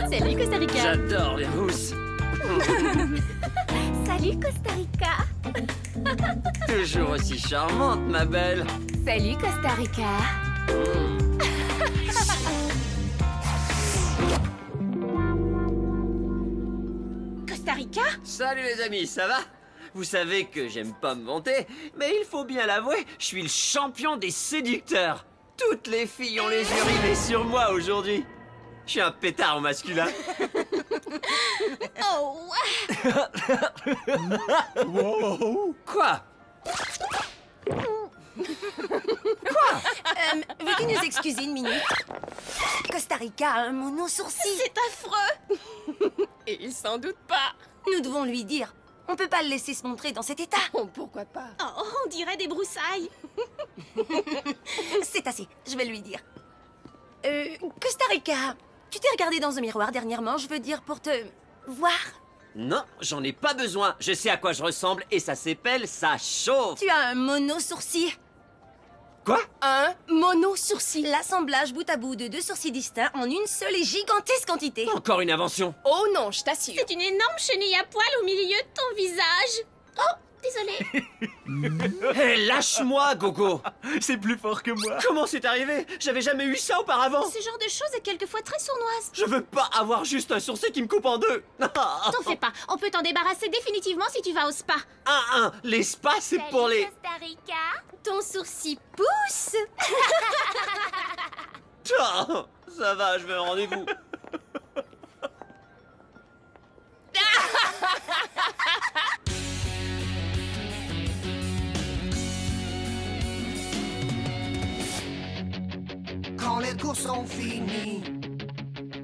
Salut Costa Rica. J'adore les rousses. Salut Costa Rica. Toujours aussi charmante, ma belle. Salut Costa Rica. Costa Rica? Salut les amis, ça va? Vous savez que j'aime pas me vanter, mais il faut bien l'avouer, je suis le champion des séducteurs. Toutes les filles ont les yeux rivés sur moi aujourd'hui. Je suis un pétard au masculin. Oh! Wow. Quoi? Veux-tu nous excuser une minute? Costa Rica a un mono-sourcil. C'est affreux! Et il s'en doute pas. Nous devons lui dire. On peut pas le laisser se montrer dans cet état. Oh, pourquoi pas? Oh, on dirait des broussailles. C'est assez, je vais lui dire. Costa Rica, tu t'es regardé dans un miroir dernièrement, je veux dire, pour te voir? Non, j'en ai pas besoin. Je sais à quoi je ressemble et ça s'appelle ça chauffe. Tu as un mono-sourcil. Quoi? Un mono-sourcil. L'assemblage bout à bout de deux sourcils distincts en une seule et gigantesque quantité. Encore une invention. Oh non, je t'assure. C'est une énorme chenille à poil au milieu de ton visage. Oh, désolée. Hé, lâche-moi, Gogo. C'est plus fort que moi. Comment c'est arrivé? J'avais jamais eu ça auparavant. Ce genre de chose est quelquefois très sournoise. Je veux pas avoir juste un sourcil qui me coupe en deux. T'en fais pas, on peut t'en débarrasser définitivement si tu vas au spa. Les spas, c'est pour les... Costa Rica. Ton sourcil pousse. Ah, ça va, je veux un rendez-vous. Quand les cours sont finis,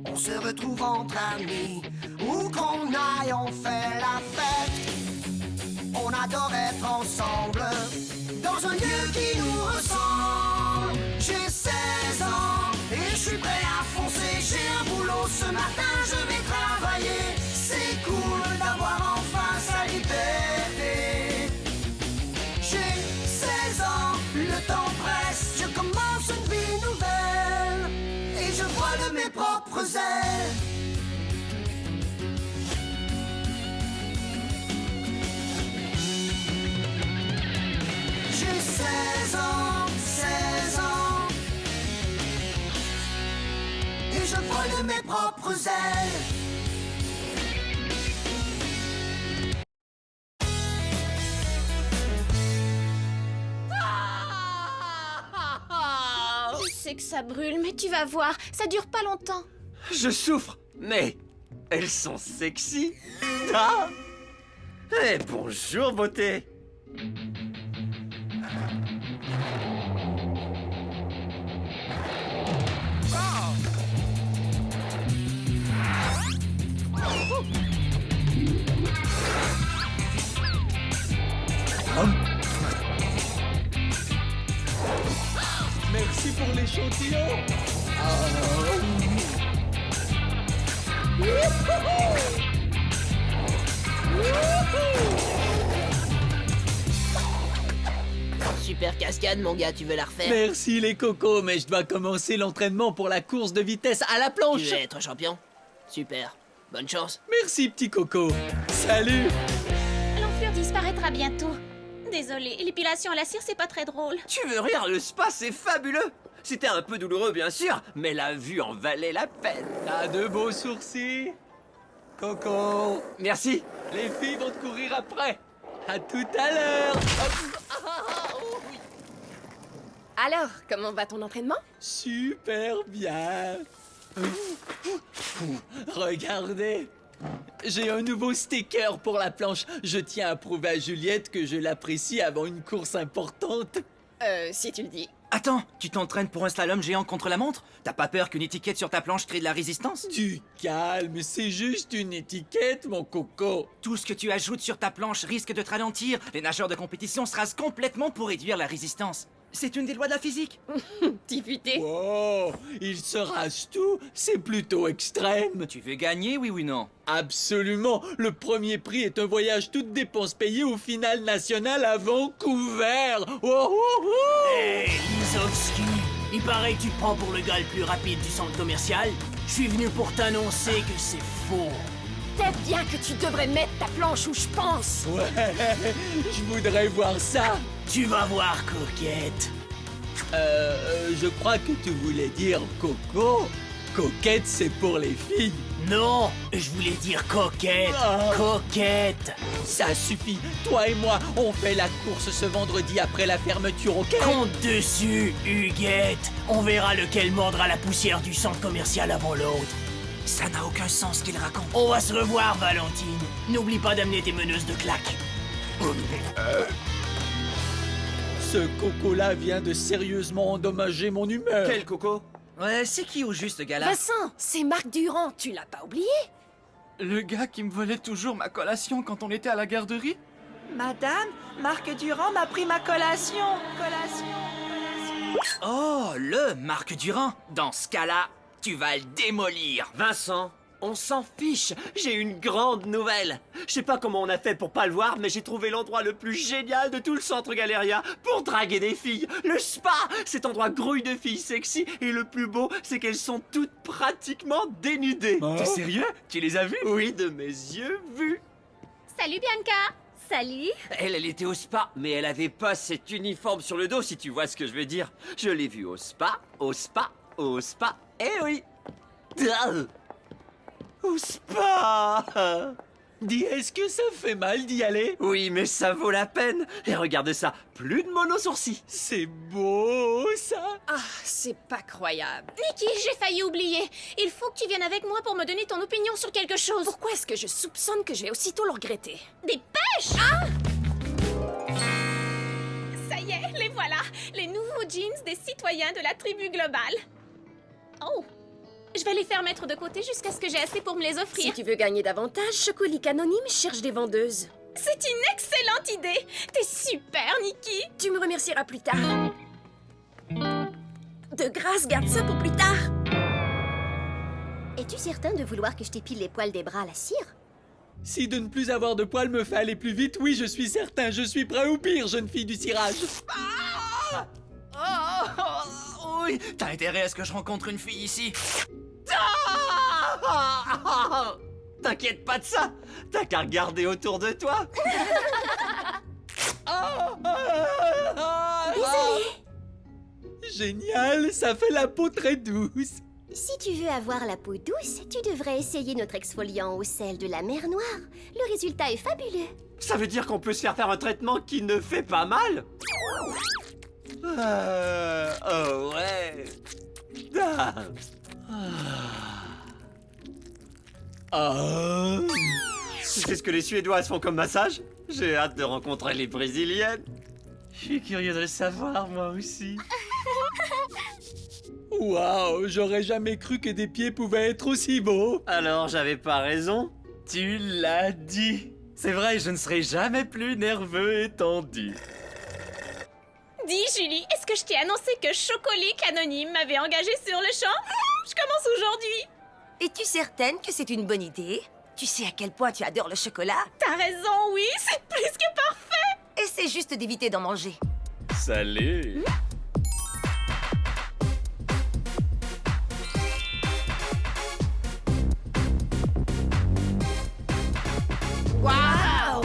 on se retrouve entre amis. Où qu'on aille, on fait la fête. On adore être ensemble, dans un lieu qui nous ressemble. J'ai 16 ans et je suis prêt à foncer. J'ai un boulot ce matin, je vais travailler. C'est cool d'avoir enfin sa liberté. J'ai 16 ans, le temps presse. Je commence une vie nouvelle et je vole de mes propres ailes. J'ai 16 ans, 16 ans et je vole de mes propres ailes. Je sais que ça brûle, mais tu vas voir, ça dure pas longtemps. Je souffre, mais elles sont sexy. Ah. Eh, bonjour, beauté. Merci pour l'échantillon. Super cascade, mon gars, tu veux la refaire? Merci les cocos, mais je dois commencer l'entraînement pour la course de vitesse à la Tu planche. veux être champion? Super. Bonne chance. Merci petit coco. Salut. L'enflure disparaîtra bientôt. Désolée, l'épilation à la cire, c'est pas très drôle. Tu veux rire, le spa, c'est fabuleux. C'était un peu douloureux, bien sûr, mais la vue en valait la peine. T'as de beaux sourcils. Coco. Merci. Les filles vont te courir après. À tout à l'heure. Alors, comment va ton entraînement? Super bien. Regardez. J'ai un nouveau sticker pour la planche. Je tiens à prouver à Juliette que je l'apprécie avant une course importante. Si tu le dis. Attends, tu t'entraînes pour un slalom géant contre la montre? T'as pas peur qu'une étiquette sur ta planche crée de la résistance? Du calme, c'est juste une étiquette, mon coco. Tout ce que tu ajoutes sur ta planche risque de te ralentir. Les nageurs de compétition se rasent complètement pour réduire la résistance. C'est une des lois de la physique. Petit futé. Wow, il se rase tout, c'est plutôt extrême. Tu veux gagner, oui ou non? Absolument, le premier prix est un voyage toutes dépenses payées au finale national à Vancouver. Oh, oh, oh. Hey, Lizowski, Il paraît que tu te prends pour le gars le plus rapide du centre commercial. Je suis venu pour t'annoncer que c'est faux. Peut-être bien que tu devrais mettre ta planche où je pense. Ouais, je voudrais voir ça. Tu vas voir, coquette. Je crois que tu voulais dire Coco. Coquette, c'est pour les filles. Non, je voulais dire coquette. Ah. Coquette. Ça suffit. Toi et moi, on fait la course ce vendredi après la fermeture, ok? Compte dessus, Huguette. On verra lequel mordra la poussière du centre commercial avant l'autre. Ça n'a aucun sens qu'il raconte. On va se revoir, Valentine. N'oublie pas d'amener tes meneuses de claques. Ce Coco-là vient de sérieusement endommager mon humeur. Quel coco? Ouais, c'est qui au juste, gars là? Vincent, c'est Marc Durand, tu l'as pas oublié? Le gars qui me volait toujours ma collation quand on était à la garderie? Madame, Marc Durand m'a pris ma collation. Oh, le Marc Durand. Dans ce cas-là, tu vas le démolir. Vincent, on s'en fiche. J'ai une grande nouvelle. Je sais pas comment on a fait pour pas le voir, mais j'ai trouvé l'endroit le plus génial de tout le centre Galéria pour draguer des filles. Le spa, cet endroit grouille de filles sexy, et le plus beau, c'est qu'elles sont toutes pratiquement dénudées. T'es sérieux? Tu les as vus? Oui, de mes yeux vus. Salut Bianca. Salut. Elle était au spa, mais elle avait pas cet uniforme sur le dos, si tu vois ce que je veux dire. Je l'ai vue au spa, au spa, au spa. Eh oui. Au spa. Dis, est-ce que ça fait mal d'y aller? Oui, mais ça vaut la peine. Et regarde ça, plus de mono-sourcils. C'est beau, ça. Ah, c'est pas croyable. Nikki, j'ai failli oublier. Il faut que tu viennes avec moi pour me donner ton opinion sur quelque chose. Pourquoi est-ce que je soupçonne que je vais aussitôt le regretter? Des pêches. Ah! Ça y est, les voilà. Les nouveaux jeans des citoyens de la tribu globale. Oh! Je vais les faire mettre de côté jusqu'à ce que j'ai assez pour me les offrir. Si tu veux gagner davantage, Chocolique Anonyme cherche des vendeuses. C'est une excellente idée. T'es super, Nikki. Tu me remercieras plus tard. De grâce, garde ça pour plus tard. Es-tu certain de vouloir que je t'épile les poils des bras à la cire? Si de ne plus avoir de poils me fait aller plus vite, oui, je suis certain. Je suis prêt au pire, jeune fille du cirage. Oui, t'as intérêt à ce que je rencontre une fille ici. T'inquiète pas de ça. T'as qu'à regarder autour de toi. Génial, ça fait la peau très douce. Si tu veux avoir la peau douce, tu devrais essayer notre exfoliant au sel de la mer Noire. Le résultat est fabuleux. Ça veut dire qu'on peut se faire un traitement qui ne fait pas mal? Oh ouais. Tu sais ce que les Suédoises font comme massage? J'ai hâte de rencontrer les Brésiliennes. Je suis curieux de le savoir, moi aussi. Waouh, j'aurais jamais cru que des pieds pouvaient être aussi beaux. Alors j'avais pas raison? Tu l'as dit. C'est vrai, je ne serai jamais plus nerveux et tendu. Dis, Julie, est-ce que je t'ai annoncé que Chocolique Anonyme m'avait engagé sur le champ? Je commence aujourd'hui. Es-tu certaine que c'est une bonne idée? Tu sais à quel point tu adores le chocolat? T'as raison, oui, c'est plus que parfait. Essaie juste d'éviter d'en manger. Salut. Waouh!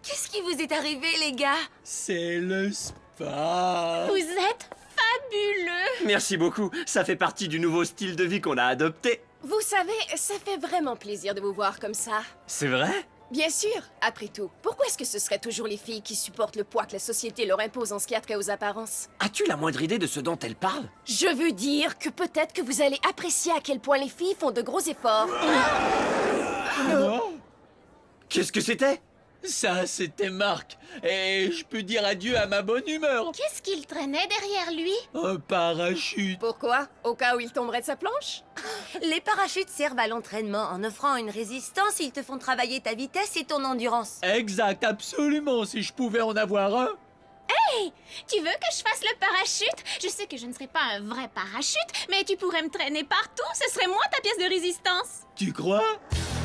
Qu'est-ce qui vous est arrivé, les gars? C'est le spa. Vous êtes fabuleux. Merci beaucoup, ça fait partie du nouveau style de vie qu'on a adopté. Vous savez, ça fait vraiment plaisir de vous voir comme ça. C'est vrai? Bien sûr. Après tout, pourquoi est-ce que ce seraient toujours les filles qui supportent le poids que la société leur impose en ce qui a trait aux apparences? As-tu la moindre idée de ce dont elle parle? Je veux dire que peut-être que vous allez apprécier à quel point les filles font de gros efforts. Qu'est-ce que c'était? Ça, c'était Marc. Et je peux dire adieu à ma bonne humeur. Qu'est-ce qu'il traînait derrière lui? Un parachute. Pourquoi? Au cas où il tomberait de sa planche? Les parachutes servent à l'entraînement. En offrant une résistance, ils te font travailler ta vitesse et ton endurance. Exact, absolument. Si je pouvais en avoir un. Hey! Tu veux que je fasse le parachute? Je sais que je ne serai pas un vrai parachute, mais tu pourrais me traîner partout. Ce serait moi ta pièce de résistance. Tu crois?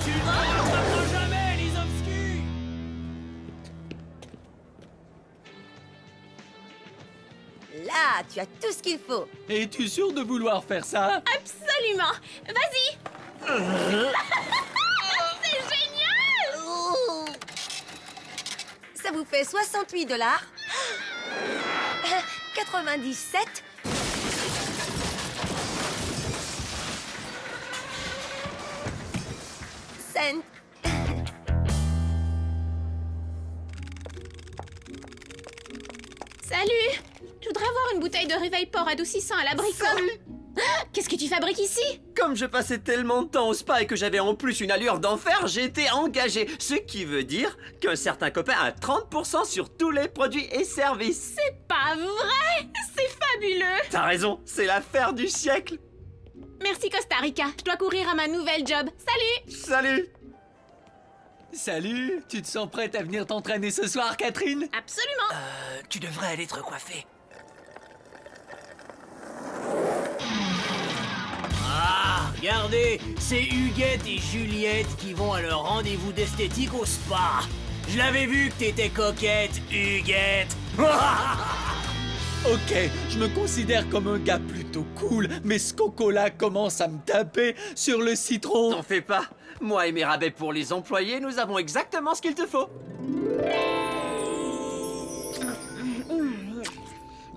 Tu ne rattraperas jamais les obscurs. Voilà, tu as tout ce qu'il faut. Es-tu sûr de vouloir faire ça? Absolument. Vas-y. C'est génial. Ça vous fait $68. 97. Cent. Salut. Je voudrais avoir une bouteille de réveil port adoucissant à l'abricot. Salut. Qu'est-ce que tu fabriques ici? Comme je passais tellement de temps au spa et que j'avais en plus une allure d'enfer, j'ai été engagé. Ce qui veut dire qu'un certain copain a 30% sur tous les produits et services. C'est pas vrai. C'est fabuleux. T'as raison, c'est l'affaire du siècle. Merci Costa Rica. Je dois courir à ma nouvelle job. Salut. Salut. Salut, tu te sens prête à venir t'entraîner ce soir, Catherine? Absolument. Tu devrais aller te recoiffer. Ah, regardez, c'est Huguette et Juliette qui vont à leur rendez-vous d'esthétique au spa. Je l'avais vu que t'étais coquette, Huguette. Ok, je me considère comme un gars plutôt cool, mais ce coco-là commence à me taper sur le citron. T'en fais pas. Moi et mes rabais pour les employés, nous avons exactement ce qu'il te faut.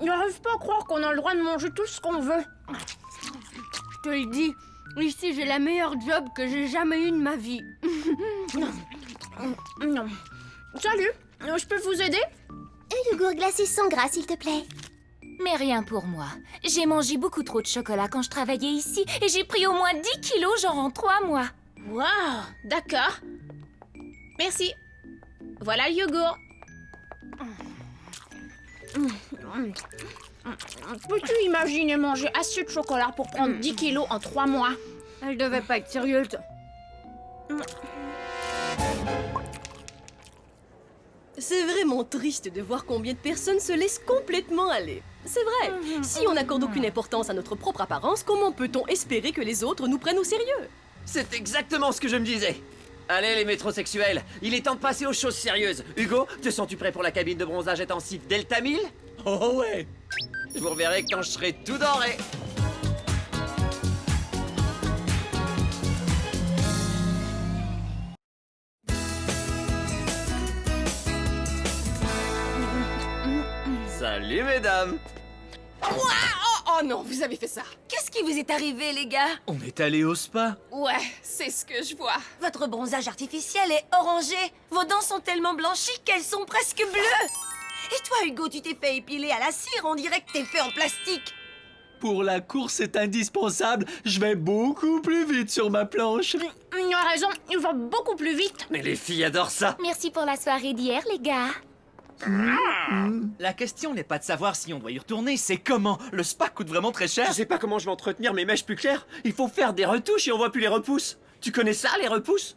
J'arrive pas à croire qu'on a le droit de manger tout ce qu'on veut. Je te le dis, ici j'ai la meilleure job que j'ai jamais eue de ma vie. Non. Salut. Je peux vous aider? Un yogourt glacé sans gras, s'il te plaît. Mais rien pour moi. J'ai mangé beaucoup trop de chocolat quand je travaillais ici et j'ai pris au moins 10 kilos genre en 3 mois. Waouh, d'accord. Merci. Voilà le yogourt. Peux-tu imaginer manger assez de chocolat pour prendre 10 kilos en 3 mois? Elle devait pas être sérieuse. C'est vraiment triste de voir combien de personnes se laissent complètement aller. C'est vrai, si on n'accorde aucune importance à notre propre apparence, comment peut-on espérer que les autres nous prennent au sérieux? C'est exactement ce que je me disais. Allez les métrosexuels, il est temps de passer aux choses sérieuses. Hugo, te sens-tu prêt pour la cabine de bronzage intensif Delta 1000? Oh ouais. Je vous reverrai quand je serai tout doré. Salut mesdames. Oh non, vous avez fait ça. Qu'est-ce qui vous est arrivé, les gars? On est allé au spa. Ouais, c'est ce que je vois. Votre bronzage artificiel est orangé. Vos dents sont tellement blanchies qu'elles sont presque bleues. Et toi, Hugo, tu t'es fait épiler à la cire, on dirait que t'es fait en plastique. Pour la course, c'est indispensable. Je vais beaucoup plus vite sur ma planche. Il a raison, il va beaucoup plus vite. Mais les filles adorent ça. Merci pour la soirée d'hier, les gars. La question n'est pas de savoir si on doit y retourner, c'est comment. Le spa coûte vraiment très cher. Je sais pas comment je vais entretenir mes mèches plus claires. Il faut faire des retouches et on voit plus les repousses. Tu connais ça, les repousses?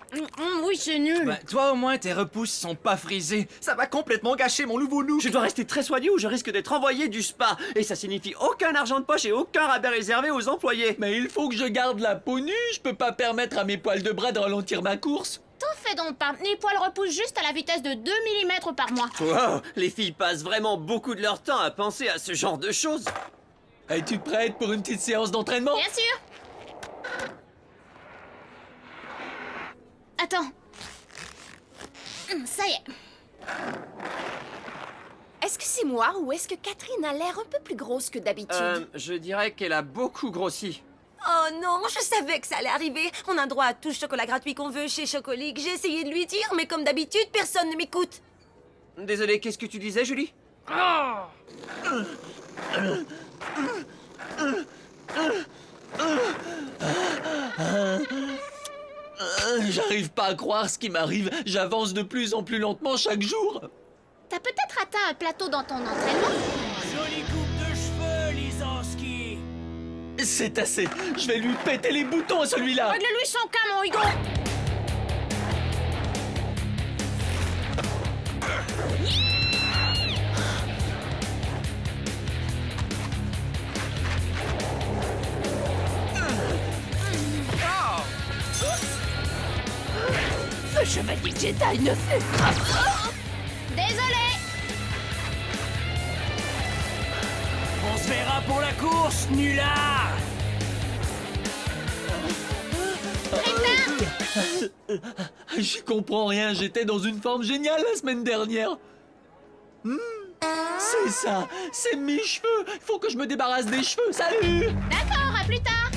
Oui, c'est nul. Bah, toi au moins tes repousses sont pas frisées. Ça va complètement gâcher mon nouveau look. Je dois rester très soigné ou je risque d'être envoyé du spa. Et ça signifie aucun argent de poche et aucun rabais réservé aux employés. Mais il faut que je garde la peau nue. Je peux pas permettre à mes poils de bras de ralentir ma course. T'en fais donc pas. Les poils repoussent juste à la vitesse de 2 mm par mois. Wow, les filles passent vraiment beaucoup de leur temps à penser à ce genre de choses. Es-tu prête pour une petite séance d'entraînement? Bien sûr. Attends. Ça y est. Est-ce que c'est moi ou est-ce que Catherine a l'air un peu plus grosse que d'habitude? Je dirais qu'elle a beaucoup grossi. Oh non, je savais que ça allait arriver. On a droit à tout chocolat gratuit qu'on veut chez Chocolique. J'ai essayé de lui dire, mais comme d'habitude, personne ne m'écoute. Désolé, qu'est-ce que tu disais, Julie? J'arrive pas à croire ce qui m'arrive. J'avance de plus en plus lentement chaque jour. T'as peut-être atteint un plateau dans ton entraînement? Jolie coupe de cheveux, Lisanski. C'est assez. Je vais lui péter les boutons à celui-là. Règle-lui son cas, mon Hugo. Le chevalier Jedi ne fait pas. Désolé. se verra pour la course, nulard. J'y comprends rien, j'étais dans une forme géniale la semaine dernière. C'est ça, c'est mes cheveux. Il faut que je me débarrasse des cheveux, salut. D'accord, à plus tard.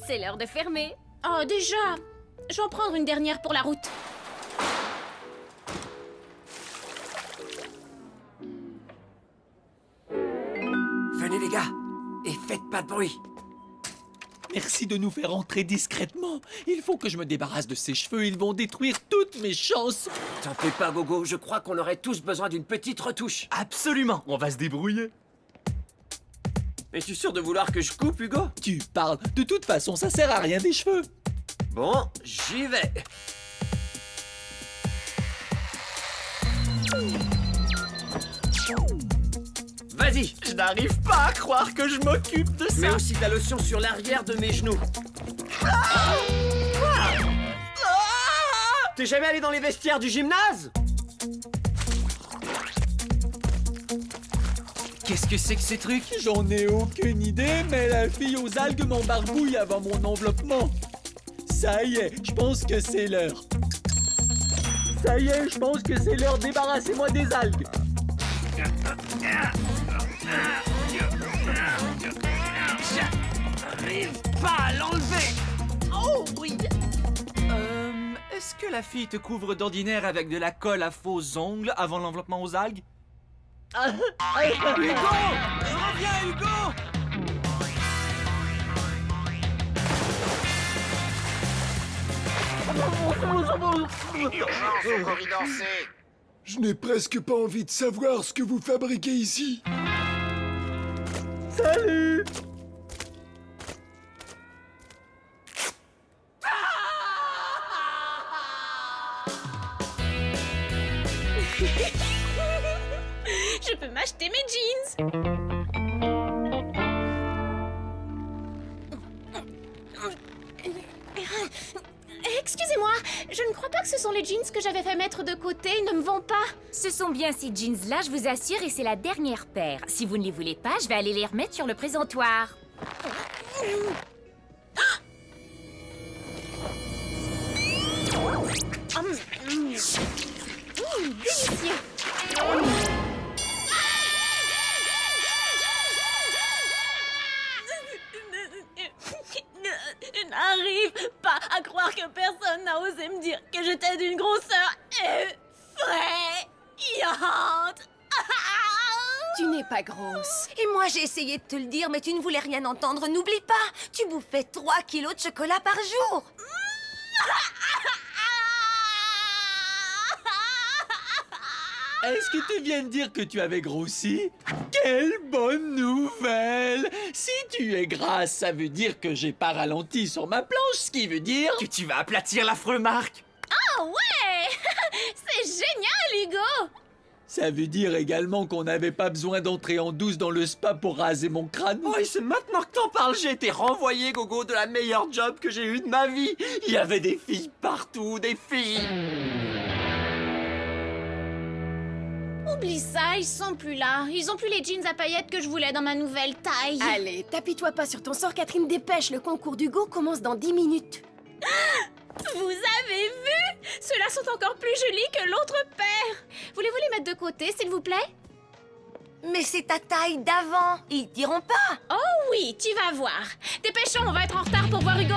C'est l'heure de fermer. Oh, déjà. Je vais en prendre une dernière pour la route. Venez les gars, et faites pas de bruit. Merci de nous faire entrer discrètement. Il faut que je me débarrasse de ces cheveux, ils vont détruire toutes mes chances. T'en fais pas, Gogo, je crois qu'on aurait tous besoin d'une petite retouche. Absolument, on va se débrouiller. Es-tu sûr de vouloir que je coupe, Hugo? Tu parles, de toute façon ça sert à rien des cheveux. Bon, j'y vais. Vas-y, Je n'arrive pas à croire que je m'occupe de mets ça. aussi ta lotion sur l'arrière de mes genoux. T'es jamais allé dans les vestiaires du gymnase? Qu'est-ce que c'est que ces trucs? J'en ai aucune idée, mais la fille aux algues m'embarbouille avant mon enveloppement. Ça y est, je pense que c'est l'heure. Ça y est, je pense que c'est l'heure, débarrassez-moi des algues. J'arrive pas à l'enlever. Oh oui. Est-ce que la fille te couvre d'ordinaire avec de la colle à faux ongles avant l'enveloppement aux algues? Hugo! Reviens, Hugo! Urgence au corridor C. Je n'ai presque pas envie de savoir ce que vous fabriquez ici. Salut! Je peux m'acheter mes jeans. Excusez-moi, je ne crois pas que ce sont les jeans que j'avais fait mettre de côté. Ils ne me vont pas. Ce sont bien ces jeans-là, je vous assure, et c'est la dernière paire. Si vous ne les voulez pas, je vais aller les remettre sur le présentoir. Délicieux. Je n'arrive pas à croire que personne n'a osé me dire que j'étais d'une grosseur effrayante. Tu n'es pas grosse. Et moi, j'ai essayé de te le dire, mais tu ne voulais rien entendre. N'oublie pas, tu bouffais 3 kilos de chocolat par jour. Est-ce que tu viens de dire que tu avais grossi? Quelle bonne nouvelle! Si tu es grasse, ça veut dire que j'ai pas ralenti sur ma planche, ce qui veut dire... Que tu vas aplatir l'affreux Marc. Oh ouais! C'est génial, Hugo! Ça veut dire également qu'on n'avait pas besoin d'entrer en douce dans le spa pour raser mon crâne. Oh, et c'est maintenant que t'en parles, j'ai été renvoyé, Gogo, de la meilleure job que j'ai eue de ma vie. Il y avait des filles partout, des filles. Oublie ça, ils sont plus là. Ils ont plus les jeans à paillettes que je voulais dans ma nouvelle taille. Allez, tapis-toi pas sur ton sort, Catherine, dépêche, le concours d'Hugo commence dans 10 minutes. Vous avez vu? Ceux-là sont encore plus jolis que l'autre paire. Voulez-vous les mettre de côté, s'il vous plaît? Mais c'est ta taille d'avant. Ils diront pas. Oh oui, tu vas voir. Dépêchons, on va être en retard pour voir Hugo.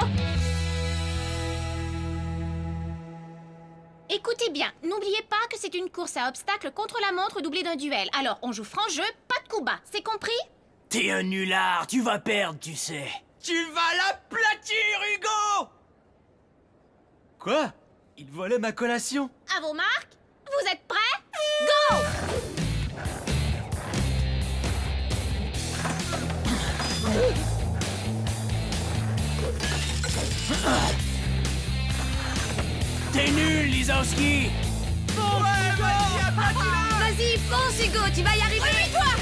Écoutez bien, n'oubliez pas que c'est une course à obstacles contre la montre doublée d'un duel. Alors, on joue franc jeu, pas de coup bas, c'est compris? T'es un nulard, tu vas perdre, tu sais. Tu vas l'aplatir, Hugo! Quoi? Il volait ma collation. À vos marques, vous êtes prêts? Go! T'es nul, Lizowski. Vas-y, fonce, Hugo, tu vas y arriver. Oui, toi.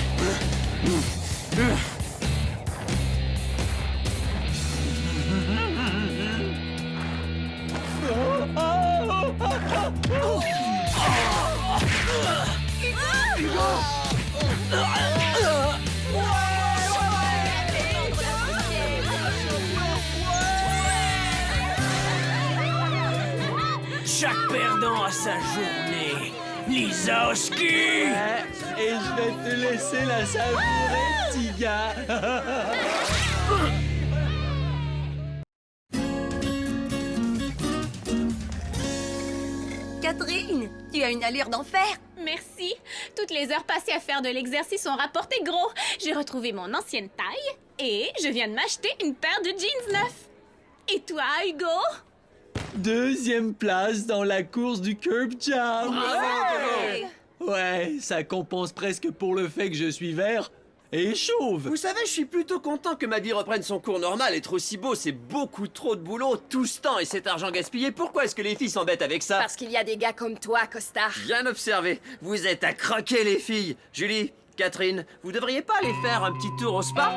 Chaque perdant a sa journée. Lisowski! Et je vais te laisser la savourer, petit gars. Catherine, tu as une allure d'enfer. Merci. Toutes les heures passées à faire de l'exercice ont rapporté gros. J'ai retrouvé mon ancienne taille et je viens de m'acheter une paire de jeans neufs. Et toi, Hugo? 2e place dans la course du Curb Jam. Ouais. Ouais, ça compense presque pour le fait que je suis vert et chauve. Vous savez, je suis plutôt content que ma vie reprenne son cours normal. Être aussi beau, c'est beaucoup trop de boulot, tout ce temps et cet argent gaspillé. Pourquoi est-ce que les filles s'embêtent avec ça? Parce qu'il y a des gars comme toi, Costa. Bien observé. Vous êtes à croquer, les filles. Julie, Catherine, vous devriez pas aller faire un petit tour au spa?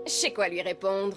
Je sais quoi lui répondre.